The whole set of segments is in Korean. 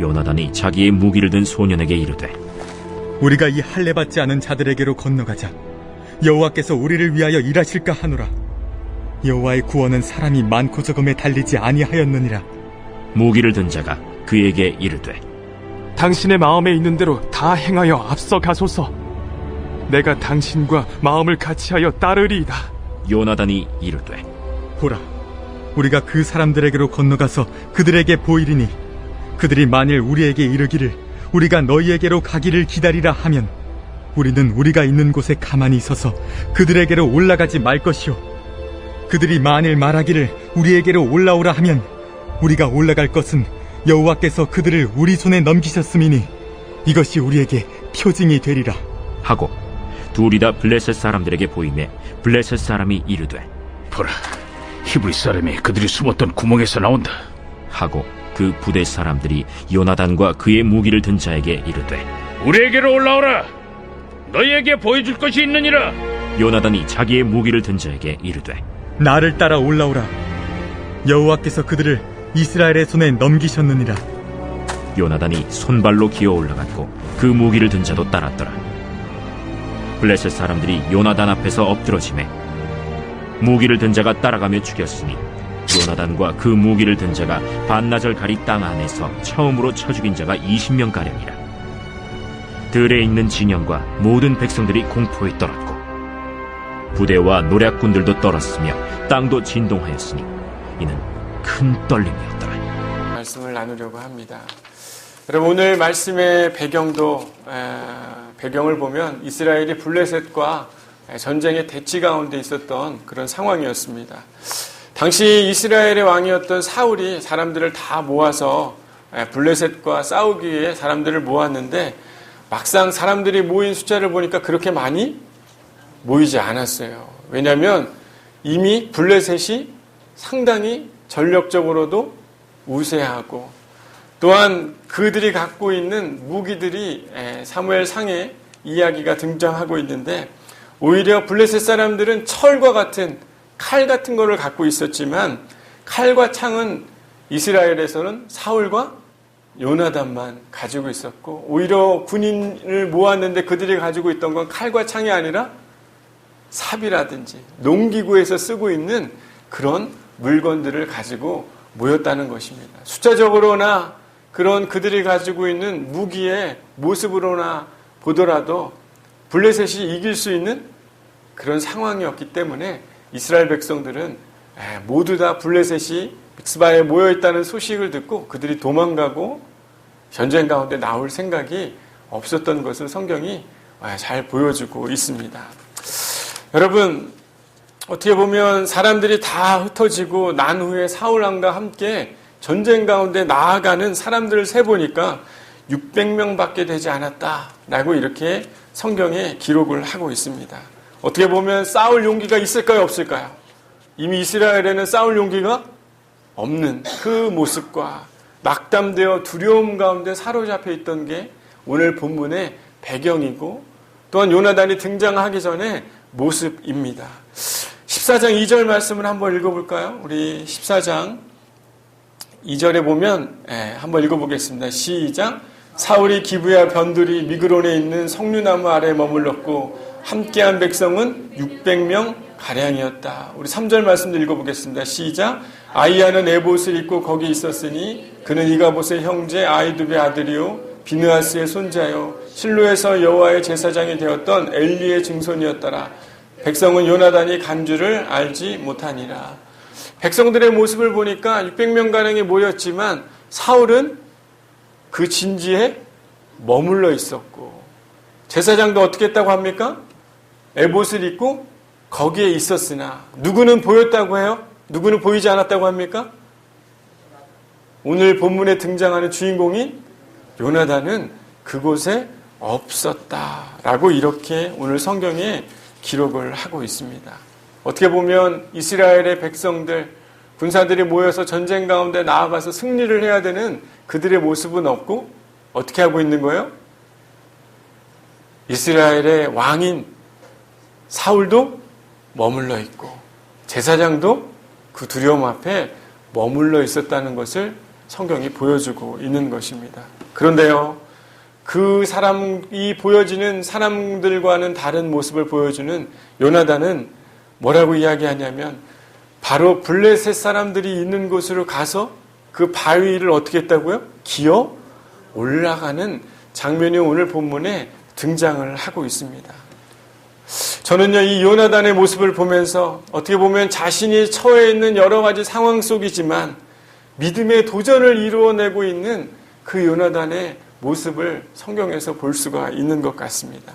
요나단이 자기의 무기를 든 소년에게 이르되 우리가 이 할례받지 않은 자들에게로 건너가자. 여호와께서 우리를 위하여 일하실까 하노라. 여호와의 구원은 사람이 많고 적음에 달리지 아니하였느니라. 무기를 든 자가 그에게 이르되 당신의 마음에 있는 대로 다 행하여 앞서 가소서. 내가 당신과 마음을 같이하여 따르리이다. 요나단이 이르되 보라, 우리가 그 사람들에게로 건너가서 그들에게 보이리니 그들이 만일 우리에게 이르기를 우리가 너희에게로 가기를 기다리라 하면 우리는 우리가 있는 곳에 가만히 있어서 그들에게로 올라가지 말 것이요, 그들이 만일 말하기를 우리에게로 올라오라 하면 우리가 올라갈 것은 여호와께서 그들을 우리 손에 넘기셨음이니 이것이 우리에게 표징이 되리라 하고 둘이 다 블레셋 사람들에게 보이매 블레셋 사람이 이르되 보라, 히브리 사람이 그들이 숨었던 구멍에서 나온다 하고 그 부대 사람들이 요나단과 그의 무기를 든 자에게 이르되 우리에게로 올라오라. 너희에게 보여줄 것이 있느니라. 요나단이 자기의 무기를 든 자에게 이르되 나를 따라 올라오라. 여호와께서 그들을 이스라엘의 손에 넘기셨느니라. 요나단이 손발로 기어 올라갔고 그 무기를 든 자도 따랐더라. 블레셋 사람들이 요나단 앞에서 엎드러지매 무기를 든 자가 따라가며 죽였으니 요나단과 그 무기를 든 자가 반나절 가리 땅 안에서 처음으로 쳐 죽인 자가 20명가량이라. 들에 있는 진영과 모든 백성들이 공포에 떨었고 부대와 노략군들도 떨었으며 땅도 진동하였으니 이는 큰 떨림이었더라. 말씀을 나누려고 합니다. 여러분, 오늘 말씀의 배경을 보면 이스라엘이 블레셋과 전쟁의 대치 가운데 있었던 그런 상황이었습니다. 당시 이스라엘의 왕이었던 사울이 사람들을 다 모아서 블레셋과 싸우기 위해 사람들을 모았는데 막상 사람들이 모인 숫자를 보니까 그렇게 많이 모이지 않았어요. 왜냐하면 이미 블레셋이 상당히 전력적으로도 우세하고 또한 그들이 갖고 있는 무기들이 사무엘 상에 이야기가 등장하고 있는데 오히려 블레셋 사람들은 철과 같은 칼 같은 거를 갖고 있었지만 칼과 창은 이스라엘에서는 사울과 요나단만 가지고 있었고 오히려 군인을 모았는데 그들이 가지고 있던 건 칼과 창이 아니라 삽이라든지 농기구에서 쓰고 있는 그런 물건들을 가지고 모였다는 것입니다. 숫자적으로나 그런 그들이 가지고 있는 무기의 모습으로나 보더라도 블레셋이 이길 수 있는 그런 상황이었기 때문에 이스라엘 백성들은 모두 다 블레셋이 믹스바에 모여있다는 소식을 듣고 그들이 도망가고 전쟁 가운데 나올 생각이 없었던 것을 성경이 잘 보여주고 있습니다. 여러분, 어떻게 보면 사람들이 다 흩어지고 난 후에 사울왕과 함께 전쟁 가운데 나아가는 사람들을 세보니까 600명밖에 되지 않았다라고 이렇게 성경에 기록을 하고 있습니다. 어떻게 보면 싸울 용기가 있을까요, 없을까요? 이미 이스라엘에는 싸울 용기가 없는 그 모습과 낙담되어 두려움 가운데 사로잡혀 있던 게 오늘 본문의 배경이고 또한 요나단이 등장하기 전에 모습입니다. 14장 2절 말씀을 한번 읽어볼까요? 우리 14장 2절에 보면 한번 읽어보겠습니다. 시작. 사울이 기브야 변두리 미그론에 있는 석류나무 아래에 머물렀고 함께한 백성은 600명 가량이었다. 우리 3절 말씀도 읽어보겠습니다. 시작. 아이야는 에봇을 입고 거기 있었으니 그는 이가봇의 형제 아이두베 아들이요 비느하스의 손자요 실로에서 여호와의 제사장이 되었던 엘리의 증손이었더라. 백성은 요나단이 간 줄을 알지 못하니라. 백성들의 모습을 보니까 600명가량이 모였지만 사울은 그 진지에 머물러 있었고 제사장도 어떻게 했다고 합니까? 에봇을 입고 거기에 있었으나 누구는 보였다고 해요? 누구는 보이지 않았다고 합니까? 오늘 본문에 등장하는 주인공인 요나단은 그곳에 없었다라고 이렇게 오늘 성경에 기록을 하고 있습니다. 어떻게 보면 이스라엘의 백성들, 군사들이 모여서 전쟁 가운데 나아가서 승리를 해야 되는 그들의 모습은 없고 어떻게 하고 있는 거예요? 이스라엘의 왕인 사울도 머물러 있고 제사장도 그 두려움 앞에 머물러 있었다는 것을 성경이 보여주고 있는 것입니다. 그런데요, 그 사람이 보여지는 사람들과는 다른 모습을 보여주는 요나단은 뭐라고 이야기하냐면 바로 블레셋 사람들이 있는 곳으로 가서 그 바위를 어떻게 했다고요? 기어 올라가는 장면이 오늘 본문에 등장을 하고 있습니다. 저는요, 이 요나단의 모습을 보면서 어떻게 보면 자신이 처해 있는 여러 가지 상황 속이지만 믿음의 도전을 이루어내고 있는 그 요나단의 모습을 성경에서 볼 수가 있는 것 같습니다.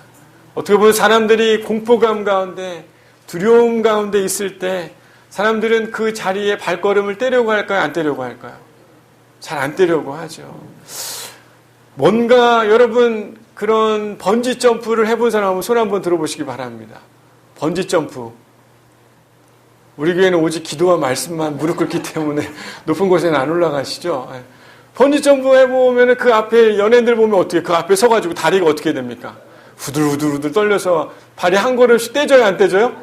어떻게 보면 사람들이 공포감 가운데 두려움 가운데 있을 때 사람들은 그 자리에 발걸음을 떼려고 할까요? 안 떼려고 할까요? 잘 안 떼려고 하죠. 뭔가 여러분 그런 번지 점프를 해본 사람은 손 한번 들어보시기 바랍니다. 번지 점프. 우리 교회는 오직 기도와 말씀만 무릎 꿇기 때문에 높은 곳에는 안 올라가시죠. 번지 점프 해보면 그 앞에 연예인들 보면 어떻게 그 앞에 서가지고 다리가 어떻게 됩니까? 후들후들 떨려서 발이 한 걸음씩 떼져요? 안 떼져요?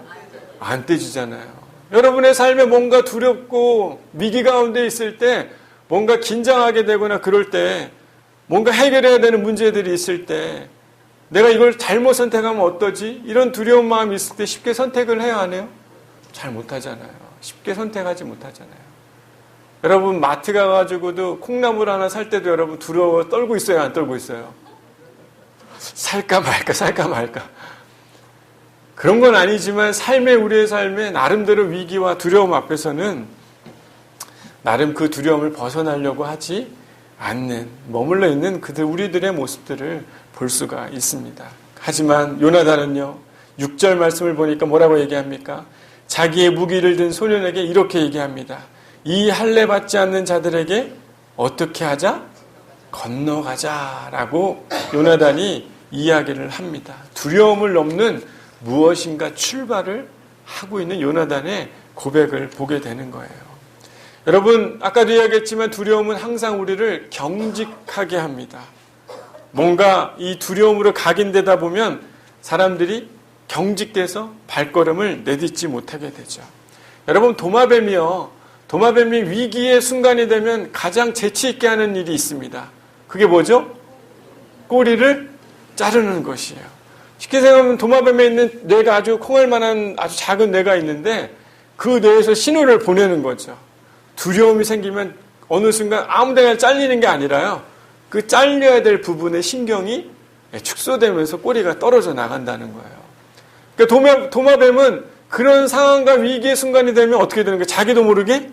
안 떼지잖아요. 여러분의 삶에 뭔가 두렵고 위기 가운데 있을 때 뭔가 긴장하게 되거나 그럴 때 뭔가 해결해야 되는 문제들이 있을 때 내가 이걸 잘못 선택하면 어떠지? 이런 두려운 마음이 있을 때 쉽게 선택을 해야 하네요? 잘 못하잖아요. 쉽게 선택하지 못하잖아요. 여러분 마트 가가지고도 콩나물 하나 살 때도 여러분 두려워 떨고 있어요? 안 떨고 있어요? 살까 말까. 그런 건 아니지만 우리의 삶에 나름대로 위기와 두려움 앞에서는 나름 그 두려움을 벗어나려고 하지 않는, 머물러 있는 우리들의 모습들을 볼 수가 있습니다. 하지만 요나단은요, 6절 말씀을 보니까 뭐라고 얘기합니까? 자기의 무기를 든 소년에게 이렇게 얘기합니다. 이 할례 받지 않는 자들에게 어떻게 하자? 건너가자라고 요나단이 이야기를 합니다. 두려움을 넘는 무엇인가 출발을 하고 있는 요나단의 고백을 보게 되는 거예요. 여러분, 아까도 이야기했지만 두려움은 항상 우리를 경직하게 합니다. 뭔가 이 두려움으로 각인되다 보면 사람들이 경직돼서 발걸음을 내딛지 못하게 되죠. 여러분, 도마뱀이 위기의 순간이 되면 가장 재치 있게 하는 일이 있습니다. 그게 뭐죠? 꼬리를 자르는 것이에요. 쉽게 생각하면 도마뱀에 있는 뇌가 아주 콩알만한 아주 작은 뇌가 있는데 그 뇌에서 신호를 보내는 거죠. 두려움이 생기면 어느 순간 아무 데나 잘리는 게 아니라요. 그 잘려야 될 부분의 신경이 축소되면서 꼬리가 떨어져 나간다는 거예요. 그러니까 도마뱀은 그런 상황과 위기의 순간이 되면 어떻게 되는 거예요? 자기도 모르게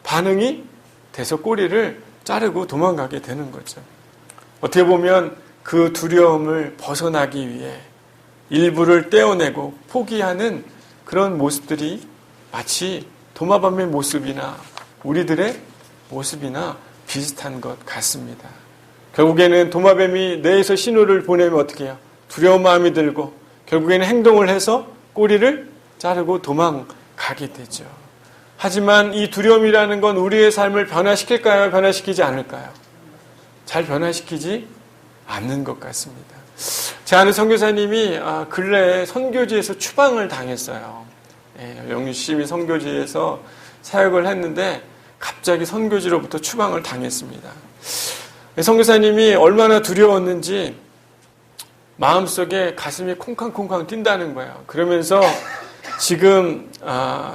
반응이 돼서 꼬리를 자르고 도망가게 되는 거죠. 어떻게 보면 그 두려움을 벗어나기 위해 일부를 떼어내고 포기하는 그런 모습들이 마치 도마뱀의 모습이나 우리들의 모습이나 비슷한 것 같습니다. 결국에는 도마뱀이 뇌에서 신호를 보내면 어떻게 해요? 두려운 마음이 들고 결국에는 행동을 해서 꼬리를 자르고 도망가게 되죠. 하지만 이 두려움이라는 건 우리의 삶을 변화시킬까요? 변화시키지 않을까요? 잘 변화시키지 않는 것 같습니다. 제 아는 선교사님이 근래에 선교지에서 추방을 당했어요. 열심히 선교지에서 사역을 했는데 갑자기 선교지로부터 추방을 당했습니다. 선교사님이 얼마나 두려웠는지 마음속에 가슴이 콩쾅콩쾅 뛴다는 거예요. 그러면서 지금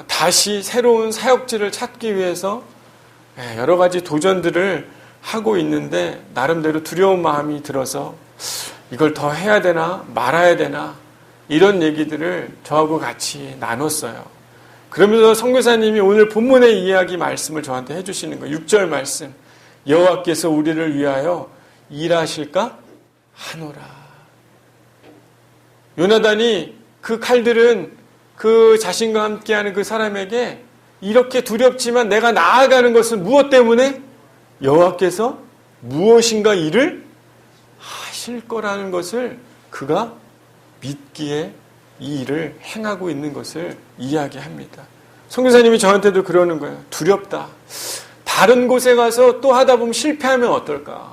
다시 새로운 사역지를 찾기 위해서 여러 가지 도전들을 하고 있는데 나름대로 두려운 마음이 들어서 이걸 더 해야 되나 말아야 되나 이런 얘기들을 저하고 같이 나눴어요. 그러면서 선교사님이 오늘 본문의 이야기 말씀을 저한테 해주시는 거예요. 6절 말씀. 여호와께서 우리를 위하여 일하실까 하노라. 요나단이 그 칼들은 그 자신과 함께하는 그 사람에게 이렇게 두렵지만 내가 나아가는 것은 무엇 때문에? 여호와께서 무엇인가 일을 하실 거라는 것을 그가 믿기에 이 일을 행하고 있는 것을 이야기합니다. 선교사님이 저한테도 그러는 거예요. 두렵다. 다른 곳에 가서 또 하다 보면 실패하면 어떨까?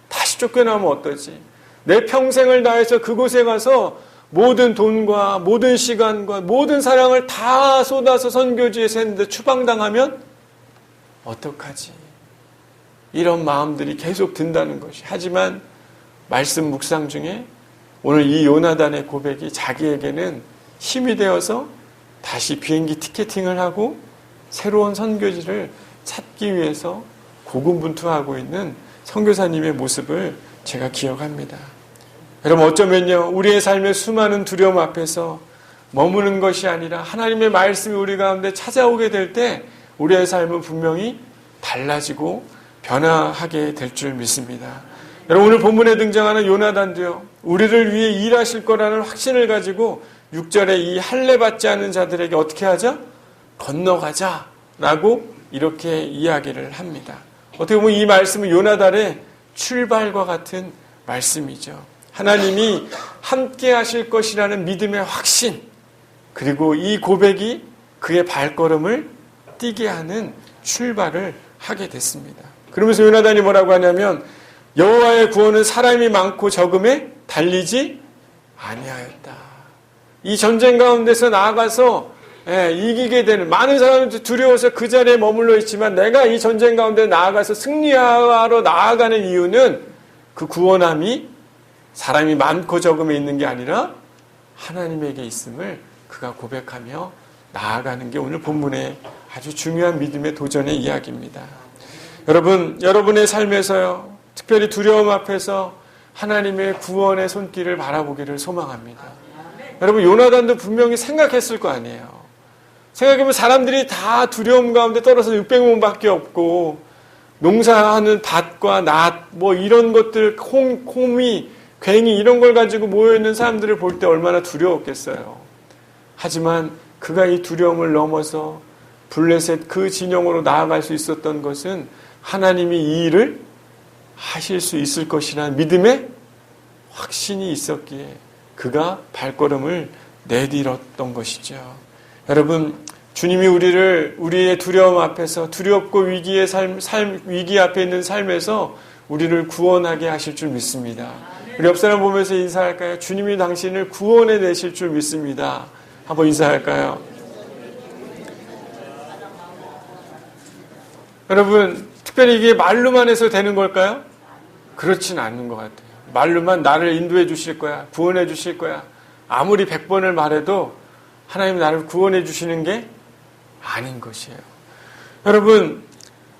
다시 쫓겨나면 어떠지? 내 평생을 다해서 그곳에 가서 모든 돈과 모든 시간과 모든 사랑을 다 쏟아서 선교지에서 했는데 추방당하면 어떡하지? 이런 마음들이 계속 든다는 것이. 하지만 말씀 묵상 중에 오늘 이 요나단의 고백이 자기에게는 힘이 되어서 다시 비행기 티켓팅을 하고 새로운 선교지를 찾기 위해서 고군분투하고 있는 선교사님의 모습을 제가 기억합니다. 여러분, 어쩌면요, 우리의 삶의 수많은 두려움 앞에서 머무는 것이 아니라 하나님의 말씀이 우리 가운데 찾아오게 될 때 우리의 삶은 분명히 달라지고 변화하게 될 줄 믿습니다. 여러분, 오늘 본문에 등장하는 요나단도요, 우리를 위해 일하실 거라는 확신을 가지고 6절에 이 할례 받지 않은 자들에게 어떻게 하자? 건너가자라고 이렇게 이야기를 합니다. 어떻게 보면 이 말씀은 요나단의 출발과 같은 말씀이죠. 하나님이 함께 하실 것이라는 믿음의 확신, 그리고 이 고백이 그의 발걸음을 뛰게 하는 출발을 하게 됐습니다. 그러면서 요나단이 뭐라고 하냐면 여호와의 구원은 사람이 많고 적음에 달리지 아니하였다. 이 전쟁 가운데서 나아가서 이기게 되는, 많은 사람들이 두려워서 그 자리에 머물러 있지만 내가 이 전쟁 가운데 나아가서 승리하러 나아가는 이유는 그 구원함이 사람이 많고 적음에 있는 게 아니라 하나님에게 있음을 그가 고백하며 나아가는 게 오늘 본문의 아주 중요한 믿음의 도전의 이야기입니다. 여러분, 여러분의 삶에서요, 특별히 두려움 앞에서 하나님의 구원의 손길을 바라보기를 소망합니다. 여러분, 요나단도 분명히 생각했을 거 아니에요. 생각해보면 사람들이 다 두려움 가운데 떨어서 600명밖에 없고 농사하는 밭과 낫, 뭐 이런 것들, 콩이, 괭이 이런 걸 가지고 모여있는 사람들을 볼 때 얼마나 두려웠겠어요. 하지만 그가 이 두려움을 넘어서 블레셋 그 진영으로 나아갈 수 있었던 것은 하나님이 이 일을 하실 수 있을 것이라는 믿음의 확신이 있었기에 그가 발걸음을 내디뎠던 것이죠. 여러분, 주님이 우리의 두려움 앞에서, 두렵고 위기 앞에 있는 삶에서 우리를 구원하게 하실 줄 믿습니다. 우리 옆 사람 보면서 인사할까요? 주님이 당신을 구원해 내실 줄 믿습니다. 한번 인사할까요? 여러분, 특별히 이게 말로만 해서 되는 걸까요? 그렇진 않는 것 같아요. 말로만 나를 인도해 주실 거야, 구원해 주실 거야, 아무리 100번을 말해도 하나님이 나를 구원해 주시는 게 아닌 것이에요. 여러분,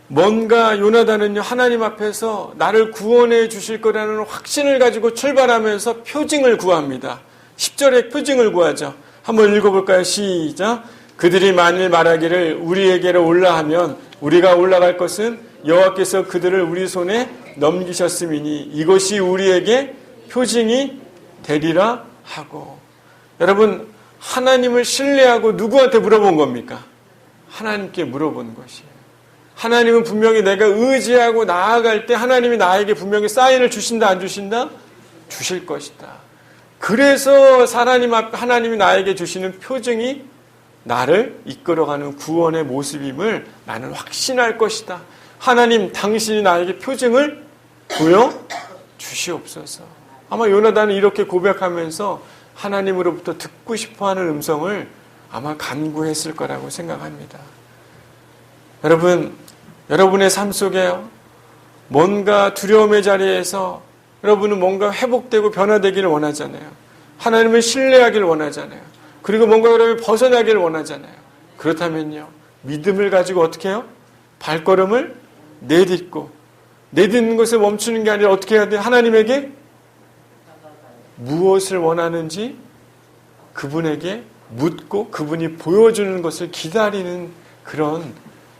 뭔가 요나단은요, 하나님 앞에서 나를 구원해 주실 거라는 확신을 가지고 출발하면서 표징을 구합니다. 10절에 표징을 구하죠. 한번 읽어볼까요? 시작. 그들이 만일 말하기를 우리에게로 올라하면 우리가 올라갈 것은 여호와께서 그들을 우리 손에 넘기셨음이니 이것이 우리에게 표징이 되리라 하고. 여러분, 하나님을 신뢰하고 누구한테 물어본 겁니까? 하나님께 물어본 것이에요. 하나님은 분명히 내가 의지하고 나아갈 때 하나님이 나에게 분명히 사인을 주신다, 안 주신다? 주실 것이다. 그래서 하나님이 나에게 주시는 표징이 나를 이끌어가는 구원의 모습임을 나는 확신할 것이다. 하나님, 당신이 나에게 표징을 보여주시옵소서. 아마 요나단은 이렇게 고백하면서 하나님으로부터 듣고 싶어하는 음성을 아마 간구했을 거라고 생각합니다. 여러분, 여러분의 삶 속에 뭔가 두려움의 자리에서 여러분은 뭔가 회복되고 변화되기를 원하잖아요. 하나님을 신뢰하기를 원하잖아요. 그리고 뭔가 여러분이 벗어나기를 원하잖아요. 그렇다면요, 믿음을 가지고 어떻게 해요? 발걸음을 내딛는 것에 멈추는 게 아니라 어떻게 해야 돼요? 하나님에게 무엇을 원하는지 그분에게 묻고 그분이 보여주는 것을 기다리는 그런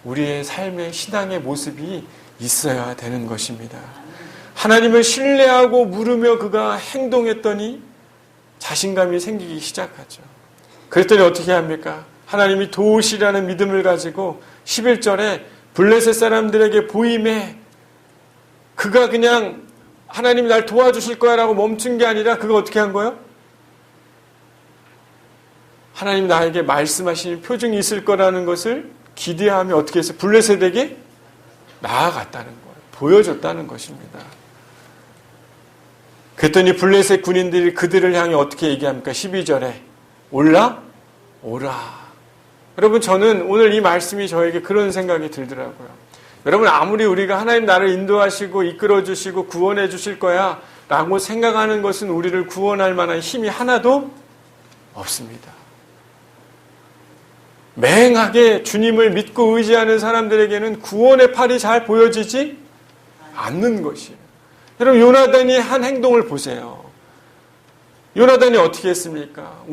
우리의 삶의 신앙의 모습이 있어야 되는 것입니다. 하나님을 신뢰하고 물으며 그가 행동했더니 자신감이 생기기 시작하죠. 그랬더니 어떻게 합니까? 하나님이 도우시라는 믿음을 가지고 11절에 블레셋 사람들에게 보임에 그가 그냥 하나님이 날 도와주실 거야 라고 멈춘 게 아니라 그가 어떻게 한 거예요? 하나님이 나에게 말씀하시는 표징이 있을 거라는 것을 기대하며 어떻게 해서 블레셋에게 나아갔다는 거예요. 보여줬다는 것입니다. 그랬더니 블레셋 군인들이 그들을 향해 어떻게 얘기합니까? 12절에 오라. 여러분, 저는 오늘 이 말씀이 저에게 그런 생각이 들더라고요. 여러분, 아무리 우리가 하나님 나를 인도하시고 이끌어 주시고 구원해 주실 거야 라고 생각하는 것은 우리를 구원할 만한 힘이 하나도 없습니다. 맹하게 주님을 믿고 의지하는 사람들에게는 구원의 팔이 잘 보여지지 않는 것이에요. 여러분, 요나단이 한 행동을 보세요. 요나단이 어떻게 했습니까?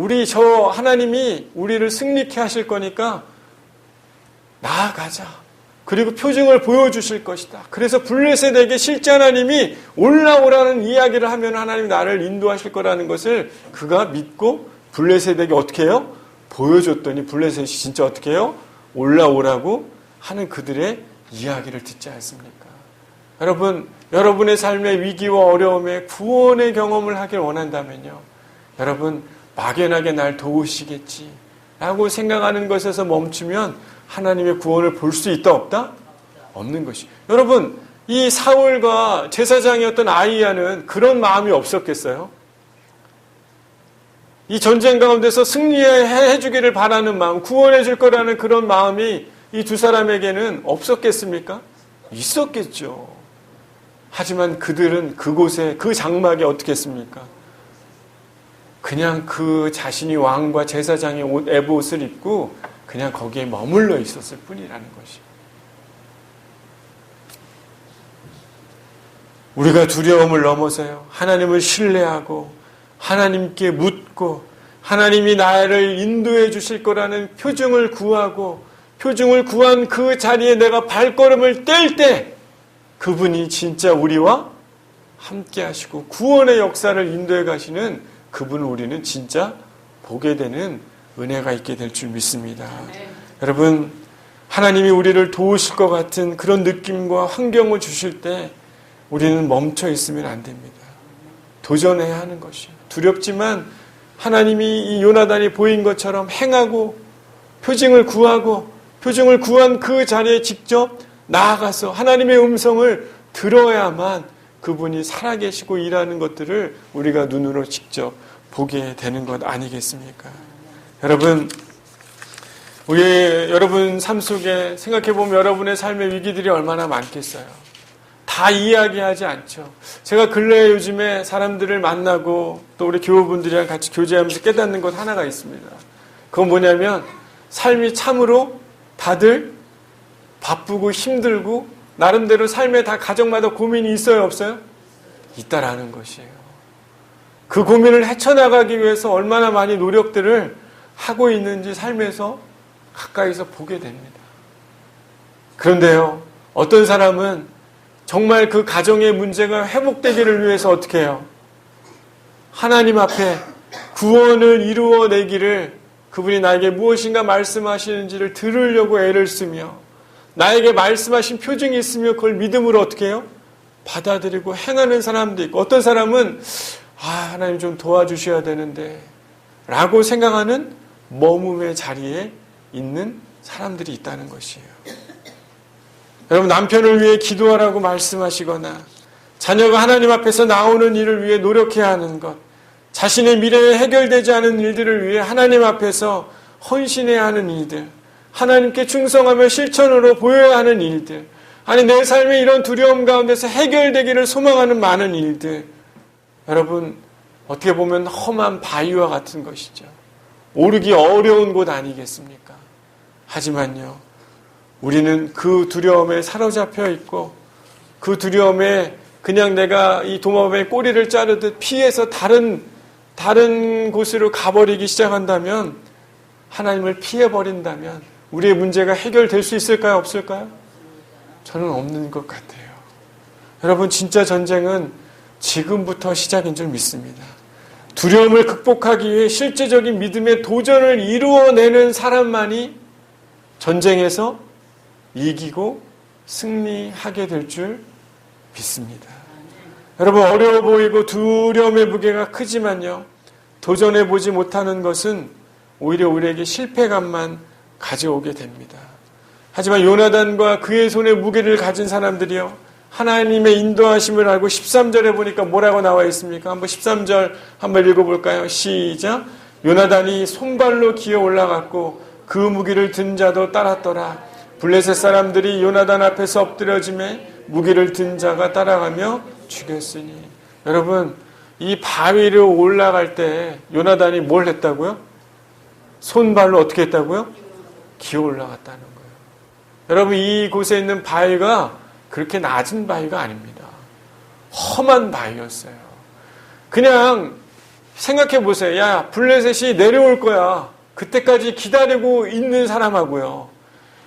하나님이 우리를 승리케 하실 거니까 나아가자. 그리고 표징을 보여주실 것이다. 그래서 블레셋에게 실제 하나님이 올라오라는 이야기를 하면 하나님이 나를 인도하실 거라는 것을 그가 믿고 블레셋에게 어떻게 해요? 보여줬더니 블레셋이 진짜 어떻게 해요? 올라오라고 하는 그들의 이야기를 듣지 않습니까? 여러분, 여러분의 삶의 위기와 어려움에 구원의 경험을 하길 원한다면요, 여러분, 막연하게 날 도우시겠지 라고 생각하는 것에서 멈추면 하나님의 구원을 볼 수 있다 없다? 없는 것이. 여러분, 이 사울과 제사장이었던 아히야는 그런 마음이 없었겠어요? 이 전쟁 가운데서 승리해 주기를 바라는 마음, 구원해 줄 거라는 그런 마음이 이 두 사람에게는 없었겠습니까? 있었겠죠. 하지만 그들은 그곳에, 그 장막에 어떻게 했습니까? 그냥 그 자신이 왕과 제사장의 에봇을 입고 그냥 거기에 머물러 있었을 뿐이라는 것이. 우리가 두려움을 넘어서요, 하나님을 신뢰하고 하나님께 묻고 하나님이 나를 인도해 주실 거라는 표징을 구하고 표징을 구한 그 자리에 내가 발걸음을 뗄 때 그분이 진짜 우리와 함께 하시고 구원의 역사를 인도해 가시는 그분을 우리는 진짜 보게 되는 은혜가 있게 될 줄 믿습니다. 여러분, 하나님이 우리를 도우실 것 같은 그런 느낌과 환경을 주실 때 우리는 멈춰 있으면 안 됩니다. 도전해야 하는 것이에요. 두렵지만 하나님이 이 요나단이 보인 것처럼 행하고 표징을 구하고 표징을 구한 그 자리에 직접 나아가서 하나님의 음성을 들어야만 그분이 살아계시고 일하는 것들을 우리가 눈으로 직접 보게 되는 것 아니겠습니까? 여러분, 여러분 삶 속에 생각해보면 여러분의 삶의 위기들이 얼마나 많겠어요. 다 이야기하지 않죠. 제가 근래에 요즘에 사람들을 만나고 또 우리 교우분들이랑 같이 교제하면서 깨닫는 것 하나가 있습니다. 그건 뭐냐면 삶이 참으로 다들 바쁘고 힘들고 나름대로 삶에 다 가정마다 고민이 있어요, 없어요? 있다라는 것이에요. 그 고민을 헤쳐나가기 위해서 얼마나 많이 노력들을 하고 있는지 삶에서 가까이서 보게 됩니다. 그런데요, 어떤 사람은 정말 그 가정의 문제가 회복되기를 위해서 어떻게 해요? 하나님 앞에 구원을 이루어내기를 그분이 나에게 무엇인가 말씀하시는지를 들으려고 애를 쓰며 나에게 말씀하신 표징이 있으며 그걸 믿음으로 어떻게 해요? 받아들이고 행하는 사람도 있고 어떤 사람은 하나님 좀 도와주셔야 되는데 라고 생각하는 머움의 자리에 있는 사람들이 있다는 것이에요. 여러분, 남편을 위해 기도하라고 말씀하시거나 자녀가 하나님 앞에서 나오는 일을 위해 노력해야 하는 것, 자신의 미래에 해결되지 않은 일들을 위해 하나님 앞에서 헌신해야 하는 일들, 하나님께 충성하며 실천으로 보여야 하는 일들, 아니 내 삶의 이런 두려움 가운데서 해결되기를 소망하는 많은 일들, 여러분 어떻게 보면 험한 바위와 같은 것이죠. 오르기 어려운 곳 아니겠습니까? 하지만요, 우리는 그 두려움에 사로잡혀 있고 그 두려움에 그냥 내가 이 도마뱀의 꼬리를 자르듯 피해서 다른 곳으로 가버리기 시작한다면, 하나님을 피해버린다면 우리의 문제가 해결될 수 있을까요? 없을까요? 저는 없는 것 같아요. 여러분, 진짜 전쟁은 지금부터 시작인 줄 믿습니다. 두려움을 극복하기 위해 실제적인 믿음의 도전을 이루어내는 사람만이 전쟁에서 이기고 승리하게 될 줄 믿습니다. 여러분, 어려워 보이고 두려움의 무게가 크지만요, 도전해보지 못하는 것은 오히려 우리에게 실패감만 가져오게 됩니다. 하지만 요나단과 그의 손에 무게를 가진 사람들이요, 하나님의 인도하심을 알고 13절에 보니까 뭐라고 나와 있습니까? 한번 13절 한번 읽어볼까요? 시작. 요나단이 손발로 기어 올라갔고 그 무기를 든 자도 따랐더라. 블레셋 사람들이 요나단 앞에서 엎드려짐에 무기를 든 자가 따라가며 죽였으니. 여러분, 이 바위로 올라갈 때 요나단이 뭘 했다고요? 손발로 어떻게 했다고요? 기어 올라갔다는 거예요. 여러분, 이곳에 있는 바위가 그렇게 낮은 바위가 아닙니다. 험한 바위였어요. 그냥 생각해 보세요. 야, 블레셋이 내려올 거야. 그때까지 기다리고 있는 사람하고요.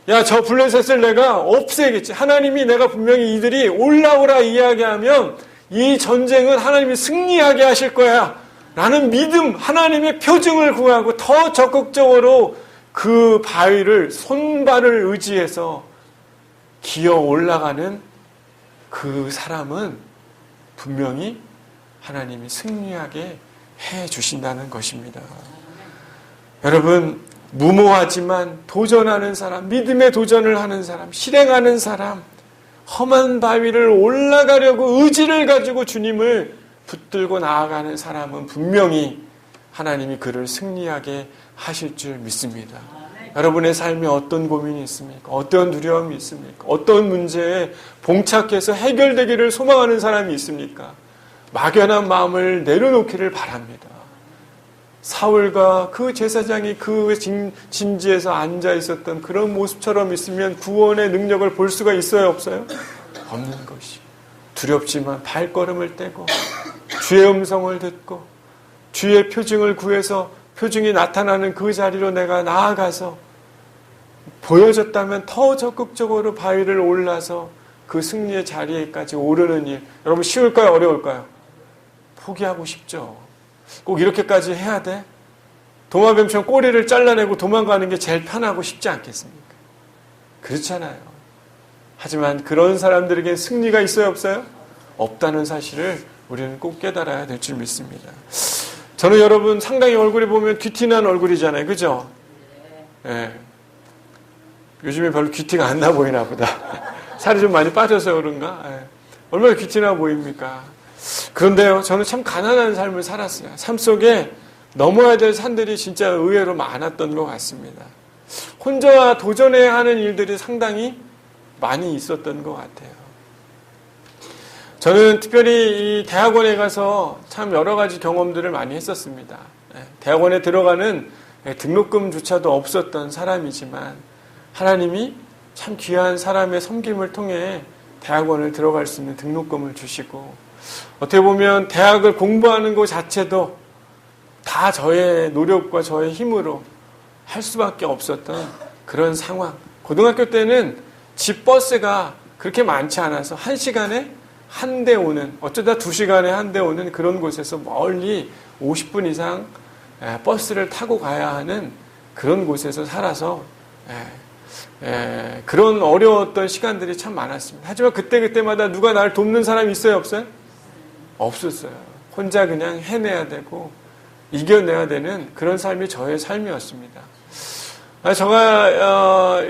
야, 저 블레셋을 내가 없애겠지. 하나님이 내가 분명히 이들이 올라오라 이야기하면 이 전쟁은 하나님이 승리하게 하실 거야. 라는 믿음, 하나님의 표징을 구하고 더 적극적으로 그 바위를 손발을 의지해서 기어 올라가는 그 사람은 분명히 하나님이 승리하게 해 주신다는 것입니다. 여러분, 무모하지만 도전하는 사람, 믿음의 도전을 하는 사람, 실행하는 사람, 험한 바위를 올라가려고 의지를 가지고 주님을 붙들고 나아가는 사람은 분명히 하나님이 그를 승리하게 하실 줄 믿습니다. 여러분의 삶에 어떤 고민이 있습니까? 어떤 두려움이 있습니까? 어떤 문제에 봉착해서 해결되기를 소망하는 사람이 있습니까? 막연한 마음을 내려놓기를 바랍니다. 사울과 그 제사장이 그 진지에서 앉아 있었던 그런 모습처럼 있으면 구원의 능력을 볼 수가 있어요, 없어요? 없는 것이. 두렵지만 발걸음을 떼고 주의 음성을 듣고 주의 표징을 구해서 표징이 나타나는 그 자리로 내가 나아가서 보여졌다면 더 적극적으로 바위를 올라서 그 승리의 자리에까지 오르는 일. 여러분, 쉬울까요? 어려울까요? 포기하고 싶죠. 꼭 이렇게까지 해야 돼? 도마뱀처럼 꼬리를 잘라내고 도망가는 게 제일 편하고 쉽지 않겠습니까? 그렇잖아요. 하지만 그런 사람들에게 승리가 있어요, 없어요? 없다는 사실을 우리는 꼭 깨달아야 될 줄 믿습니다. 저는 여러분 상당히 얼굴이 보면 귀티난 얼굴이잖아요. 그죠? 예. 요즘에 별로 귀티가 안 나 보이나 보다. 살이 좀 많이 빠져서 그런가? 예. 얼마나 귀티나 보입니까? 그런데요, 저는 참 가난한 삶을 살았어요. 삶 속에 넘어야 될 산들이 진짜 의외로 많았던 것 같습니다. 혼자 도전해야 하는 일들이 상당히 많이 있었던 것 같아요. 저는 특별히 이 대학원에 가서 참 여러 가지 경험들을 많이 했었습니다. 대학원에 들어가는 등록금조차도 없었던 사람이지만 하나님이 참 귀한 사람의 섬김을 통해 대학원을 들어갈 수 있는 등록금을 주시고, 어떻게 보면 대학을 공부하는 것 자체도 다 저의 노력과 저의 힘으로 할 수밖에 없었던 그런 상황. 고등학교 때는 집 버스가 그렇게 많지 않아서 1시간에 한 대 오는, 어쩌다 2시간에 한 대 오는 그런 곳에서 멀리 50분 이상 버스를 타고 가야 하는 그런 곳에서 살아서 그런 어려웠던 시간들이 참 많았습니다. 하지만 그때마다 누가 나를 돕는 사람이 있어요, 없어요? 없었어요. 혼자 그냥 해내야 되고 이겨내야 되는 그런 삶이 저의 삶이었습니다. 제가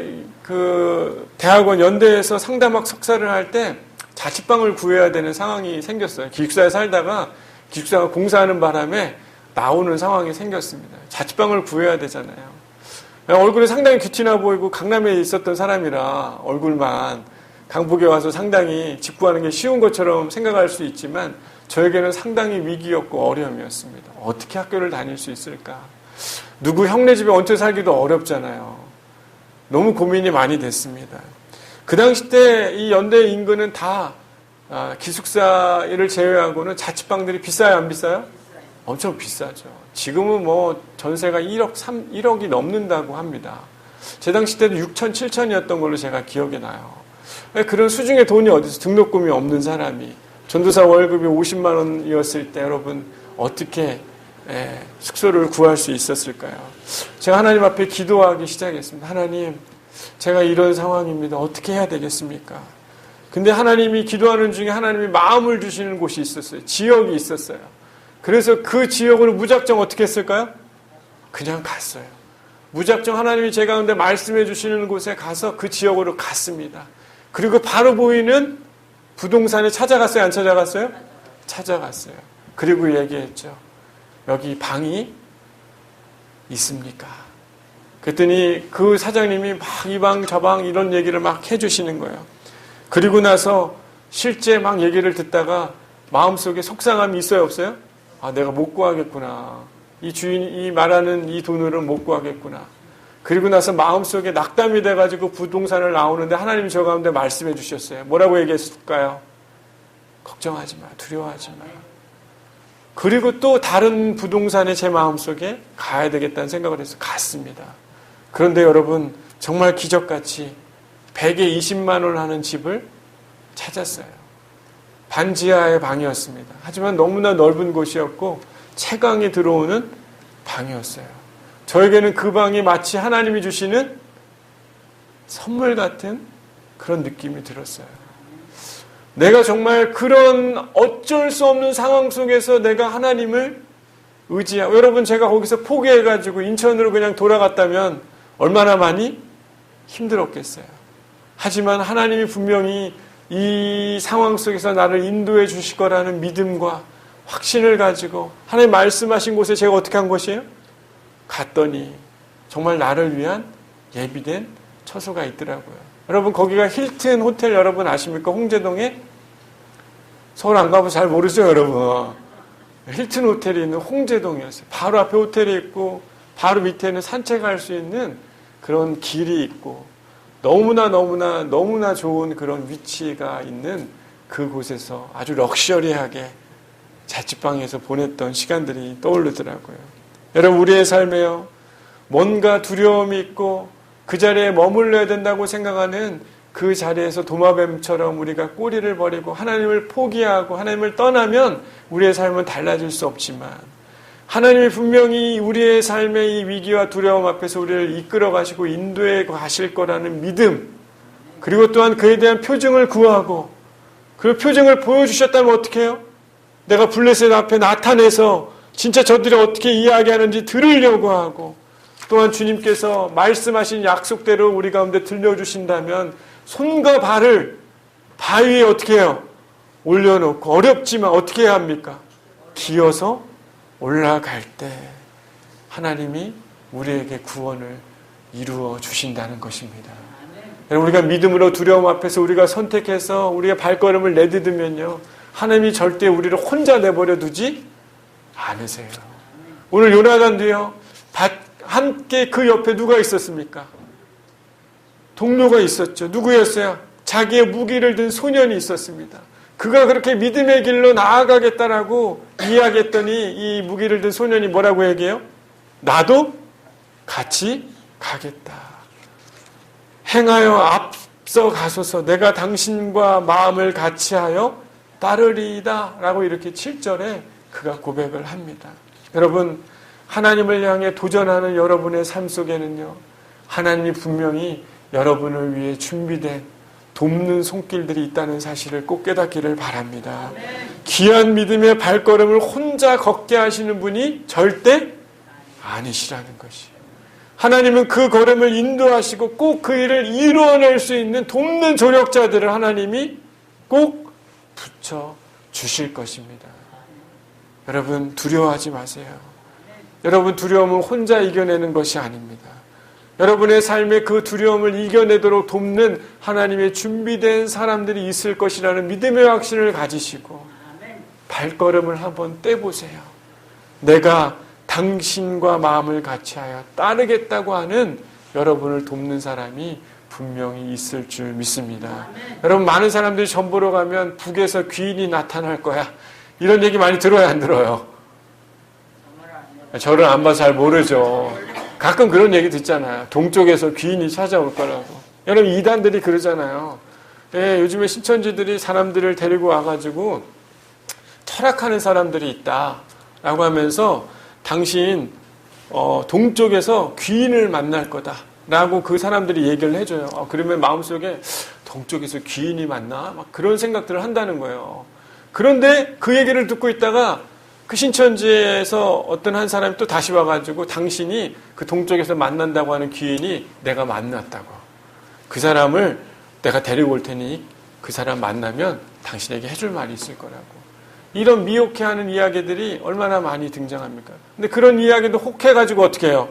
그 대학원 연대에서 상담학 석사를 할 때 자취방을 구해야 되는 상황이 생겼어요. 기숙사에 살다가 기숙사가 공사하는 바람에 나오는 상황이 생겼습니다. 자취방을 구해야 되잖아요. 얼굴이 상당히 귀티나 보이고 강남에 있었던 사람이라 얼굴만 강북에 와서 상당히 직구하는 게 쉬운 것처럼 생각할 수 있지만 저에게는 상당히 위기였고 어려움이었습니다. 어떻게 학교를 다닐 수 있을까? 누구 형네 집에 얹혀 살기도 어렵잖아요. 너무 고민이 많이 됐습니다. 그 당시 때 이 연대 인근은 다 기숙사를 제외하고는 자취방들이 비싸요, 안 비싸요? 엄청 비싸죠. 지금은 뭐 전세가 1억이 넘는다고 합니다. 제 당시 때도 6천, 7천이었던 걸로 제가 기억이 나요. 그런 수중에 돈이 어디서, 등록금이 없는 사람이, 전도사 월급이 50만 원이었을 때 여러분 어떻게 숙소를 구할 수 있었을까요? 제가 하나님 앞에 기도하기 시작했습니다. 하나님, 제가 이런 상황입니다. 어떻게 해야 되겠습니까? 근데 하나님이, 기도하는 중에 하나님이 마음을 주시는 곳이 있었어요. 지역이 있었어요. 그래서 그 지역으로 무작정 어떻게 했을까요? 그냥 갔어요. 무작정 하나님이 제 가운데 말씀해 주시는 곳에 가서 그 지역으로 갔습니다. 그리고 바로 보이는 부동산에 찾아갔어요? 안 찾아갔어요? 찾아갔어요. 그리고 얘기했죠. 여기 방이 있습니까? 그랬더니 그 사장님이 막 이방 저방 이런 얘기를 막 해주시는 거예요. 그리고 나서 실제 막 얘기를 듣다가 마음속에 속상함이 있어요, 없어요? 아, 내가 못 구하겠구나. 이 주인이 말하는 이 돈으로는 못 구하겠구나. 그리고 나서 마음속에 낙담이 돼가지고 부동산을 나오는데 하나님이 저 가운데 말씀해 주셨어요. 뭐라고 얘기했을까요? 걱정하지 마, 두려워하지 마. 그리고 또 다른 부동산에 제 마음속에 가야 되겠다는 생각을 해서 갔습니다. 그런데 여러분 정말 기적같이 100에 20만 원 하는 집을 찾았어요. 반지하의 방이었습니다. 하지만 너무나 넓은 곳이었고 채광이 들어오는 방이었어요. 저에게는 그 방이 마치 하나님이 주시는 선물 같은 그런 느낌이 들었어요. 내가 정말 그런 어쩔 수 없는 상황 속에서 내가 하나님을 의지하고, 여러분 제가 거기서 포기해가지고 인천으로 그냥 돌아갔다면 얼마나 많이 힘들었겠어요. 하지만 하나님이 분명히 이 상황 속에서 나를 인도해 주실 거라는 믿음과 확신을 가지고 하나님 말씀하신 곳에 제가 어떻게 한 것이에요? 갔더니 정말 나를 위한 예비된 처소가 있더라고요. 여러분 거기가 힐튼 호텔 여러분 아십니까? 홍제동에? 서울 안 가봐서 잘 모르죠 여러분. 힐튼 호텔이 있는 홍제동이었어요. 바로 앞에 호텔이 있고 바로 밑에는 산책할 수 있는 그런 길이 있고 너무나 좋은 그런 위치가 있는 그곳에서 아주 럭셔리하게 자취방에서 보냈던 시간들이 떠오르더라고요. 여러분 우리의 삶에요. 뭔가 두려움이 있고 그 자리에 머물러야 된다고 생각하는 그 자리에서 도마뱀처럼 우리가 꼬리를 버리고 하나님을 포기하고 하나님을 떠나면 우리의 삶은 달라질 수 없지만 하나님이 분명히 우리의 삶의 이 위기와 두려움 앞에서 우리를 이끌어 가시고 인도해 가실 거라는 믿음, 그리고 또한 그에 대한 표징을 구하고 그 표징을 보여주셨다면 어떻게 해요? 내가 블레셋 앞에 나타내서 진짜 저들이 어떻게 이야기하는지 들으려고 하고, 또한 주님께서 말씀하신 약속대로 우리 가운데 들려주신다면 손과 발을 바위에 어떻게 해요? 올려놓고, 어렵지만 어떻게 해야 합니까? 기어서 올라갈 때 하나님이 우리에게 구원을 이루어 주신다는 것입니다. 우리가 믿음으로 두려움 앞에서 우리가 선택해서 우리가 발걸음을 내딛으면요, 하나님이 절대 우리를 혼자 내버려 두지 않으세요. 오늘 요나단도요, 함께 그 옆에 누가 있었습니까? 동료가 있었죠. 누구였어요? 자기의 무기를 든 소년이 있었습니다. 그가 그렇게 믿음의 길로 나아가겠다라고 이야기했더니 이 무기를 든 소년이 뭐라고 얘기해요? 나도 같이 가겠다. 행하여 앞서 가소서. 내가 당신과 마음을 같이하여 따르리이다 라고 이렇게 7절에 그가 고백을 합니다. 여러분, 하나님을 향해 도전하는 여러분의 삶 속에는요, 하나님이 분명히 여러분을 위해 준비된 돕는 손길들이 있다는 사실을 꼭 깨닫기를 바랍니다. 귀한 믿음의 발걸음을 혼자 걷게 하시는 분이 절대 아니시라는 것이에요. 하나님은 그 걸음을 인도하시고 꼭 그 일을 이루어낼 수 있는 돕는 조력자들을 하나님이 꼭 붙여 주실 것입니다. 여러분 두려워하지 마세요. 여러분 두려움은 혼자 이겨내는 것이 아닙니다. 여러분의 삶에 그 두려움을 이겨내도록 돕는 하나님의 준비된 사람들이 있을 것이라는 믿음의 확신을 가지시고 발걸음을 한번 떼보세요. 내가 당신과 마음을 같이하여 따르겠다고 하는 여러분을 돕는 사람이 분명히 있을 줄 믿습니다. 여러분 많은 사람들이 전 보러 가면 북에서 귀인이 나타날 거야, 이런 얘기 많이 들어요, 안 들어요? 저를 안 봐서 잘 모르죠. 가끔 그런 얘기 듣잖아요. 동쪽에서 귀인이 찾아올 거라고. 여러분 이단들이 그러잖아요. 예, 요즘에 신천지들이 사람들을 데리고 와가지고 철학하는 사람들이 있다라고 하면서 당신 동쪽에서 귀인을 만날 거다라고 그 사람들이 얘기를 해줘요. 그러면 마음속에 동쪽에서 귀인이 만나? 막 그런 생각들을 한다는 거예요. 그런데 그 얘기를 듣고 있다가 그 신천지에서 어떤 한 사람이 또 다시 와가지고 당신이 그 동쪽에서 만난다고 하는 귀인이 내가 만났다고. 그 사람을 내가 데리고 올 테니 그 사람 만나면 당신에게 해줄 말이 있을 거라고. 이런 미혹해하는 이야기들이 얼마나 많이 등장합니까? 근데 그런 이야기도 혹해가지고 어떻게 해요?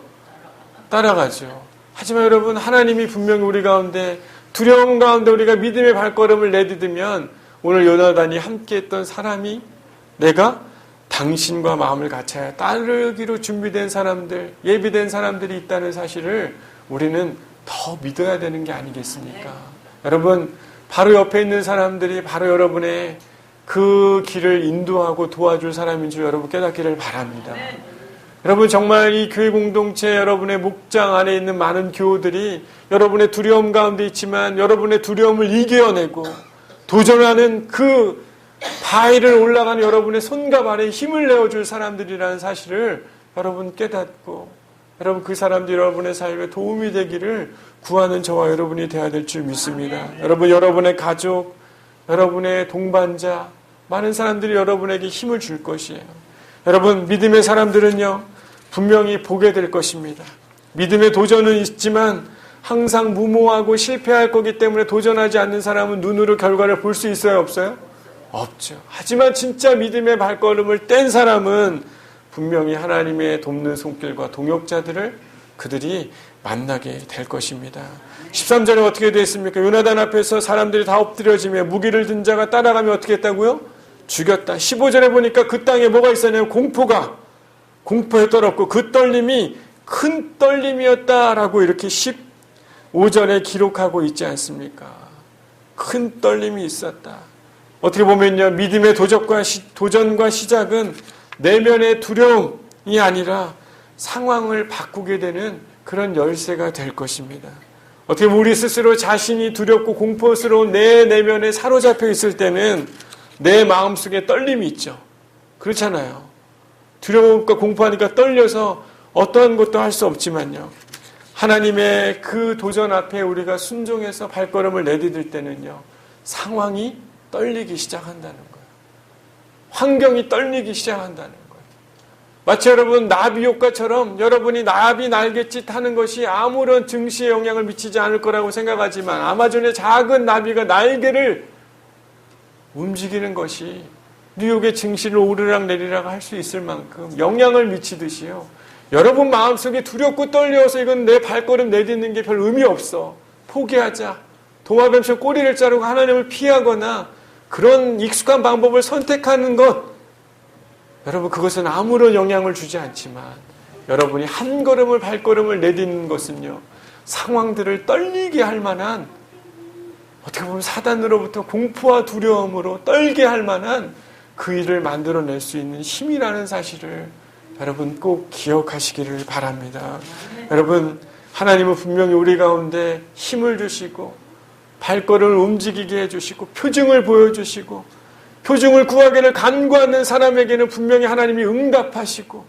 따라가죠. 하지만 여러분, 하나님이 분명히 우리 가운데 두려움 가운데 우리가 믿음의 발걸음을 내디디면 오늘 요나단이 함께했던 사람이 내가 당신과 마음을 같이 따르기로 준비된 사람들, 예비된 사람들이 있다는 사실을 우리는 더 믿어야 되는 게 아니겠습니까? 여러분, 바로 옆에 있는 사람들이 바로 여러분의 그 길을 인도하고 도와줄 사람인 줄 여러분 깨닫기를 바랍니다. 여러분, 정말 이 교회 공동체 여러분의 목장 안에 있는 많은 교우들이 여러분의 두려움 가운데 있지만 여러분의 두려움을 이겨내고 도전하는 그 바위를 올라가는 여러분의 손과 발에 힘을 내어줄 사람들이라는 사실을 여러분 깨닫고 여러분 그 사람들이 여러분의 삶에 도움이 되기를 구하는 저와 여러분이 되어야 될 줄 믿습니다. 여러분, 여러분의 가족, 여러분의 동반자, 많은 사람들이 여러분에게 힘을 줄 것이에요. 여러분, 믿음의 사람들은요, 분명히 보게 될 것입니다. 믿음의 도전은 있지만 항상 무모하고 실패할 거기 때문에 도전하지 않는 사람은 눈으로 결과를 볼 수 있어요, 없어요? 없죠. 하지만 진짜 믿음의 발걸음을 뗀 사람은 분명히 하나님의 돕는 손길과 동역자들을 그들이 만나게 될 것입니다. 13절에 어떻게 되어 있습니까? 요나단 앞에서 사람들이 다 엎드려지며 무기를 든 자가 따라가며 어떻게 했다고요? 죽였다. 15절에 보니까 그 땅에 뭐가 있었냐면 공포에 떨었고 그 떨림이 큰 떨림이었다라고 이렇게 15절에 기록하고 있지 않습니까? 큰 떨림이 있었다. 어떻게 보면요, 믿음의 도전과 시작은 내면의 두려움이 아니라 상황을 바꾸게 되는 그런 열쇠가 될 것입니다. 어떻게 보면 우리 스스로 자신이 두렵고 공포스러운 내 내면에 사로잡혀 있을 때는 내 마음속에 떨림이 있죠. 그렇잖아요. 두려움과 공포하니까 떨려서 어떠한 것도 할 수 없지만요. 하나님의 그 도전 앞에 우리가 순종해서 발걸음을 내디딜 때는요. 상황이 떨리기 시작한다는 거예요. 환경이 떨리기 시작한다는 거예요. 마치 여러분 나비 효과처럼 여러분이 나비 날갯짓 하는 것이 아무런 증시에 영향을 미치지 않을 거라고 생각하지만 아마존의 작은 나비가 날개를 움직이는 것이 뉴욕의 증시를 오르락 내리락 할 수 있을 만큼 영향을 미치듯이요. 여러분 마음속에 두렵고 떨려서 이건 내 발걸음 내딛는 게 별 의미 없어. 포기하자. 도마뱀처럼 꼬리를 자르고 하나님을 피하거나 그런 익숙한 방법을 선택하는 것, 여러분 그것은 아무런 영향을 주지 않지만 여러분이 한 걸음을 발걸음을 내딛는 것은요. 상황들을 떨리게 할 만한, 어떻게 보면 사단으로부터 공포와 두려움으로 떨게 할 만한 그 일을 만들어낼 수 있는 힘이라는 사실을 여러분 꼭 기억하시기를 바랍니다. 여러분, 하나님은 분명히 우리 가운데 힘을 주시고 발걸음을 움직이게 해주시고 표징을 보여주시고 표징을 구하기를 간구하는 사람에게는 분명히 하나님이 응답하시고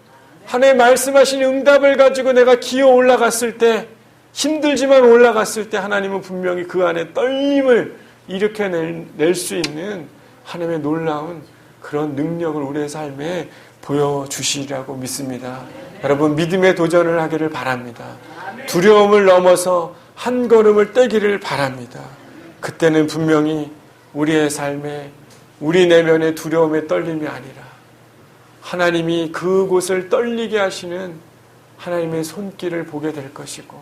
하나님 말씀하신 응답을 가지고 내가 기어 올라갔을 때, 힘들지만 올라갔을 때 하나님은 분명히 그 안에 떨림을 일으켜낼 수 있는 하나님의 놀라운 그런 능력을 우리의 삶에 보여주시리라고 믿습니다. 여러분 믿음의 도전을 하기를 바랍니다. 두려움을 넘어서 한 걸음을 떼기를 바랍니다. 그때는 분명히 우리의 삶에 우리 내면의 두려움의 떨림이 아니라 하나님이 그곳을 떨리게 하시는 하나님의 손길을 보게 될 것이고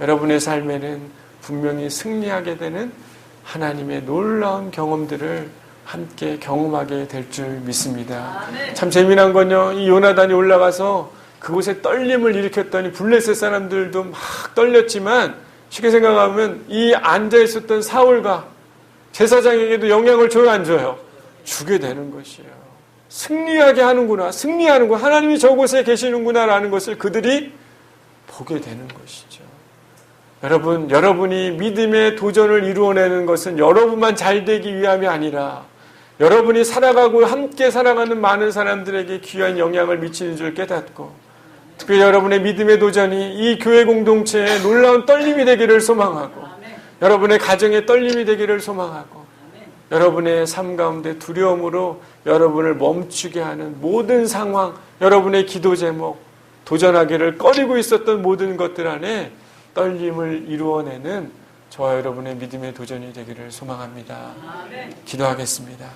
여러분의 삶에는 분명히 승리하게 되는 하나님의 놀라운 경험들을 함께 경험하게 될 줄 믿습니다. 참 재미난 건요, 이 요나단이 올라가서 그곳에 떨림을 일으켰더니 블레셋 사람들도 막 떨렸지만 쉽게 생각하면 이 앉아있었던 사울과 제사장에게도 영향을 줘요, 안 줘요? 주게 되는 것이에요. 승리하게 하는구나, 승리하는구나, 하나님이 저곳에 계시는구나 라는 것을 그들이 보게 되는 것이죠. 여러분, 여러분이 믿음의 도전을 이루어내는 것은 여러분만 잘 되기 위함이 아니라 여러분이 살아가고 함께 살아가는 많은 사람들에게 귀한 영향을 미치는 줄 깨닫고 특별히 여러분의 믿음의 도전이 이 교회 공동체에 놀라운 떨림이 되기를 소망하고 여러분의 가정에 떨림이 되기를 소망하고 여러분의 삶 가운데 두려움으로 여러분을 멈추게 하는 모든 상황, 여러분의 기도 제목, 도전하기를 꺼리고 있었던 모든 것들 안에 떨림을 이루어내는 저와 여러분의 믿음의 도전이 되기를 소망합니다. 기도하겠습니다.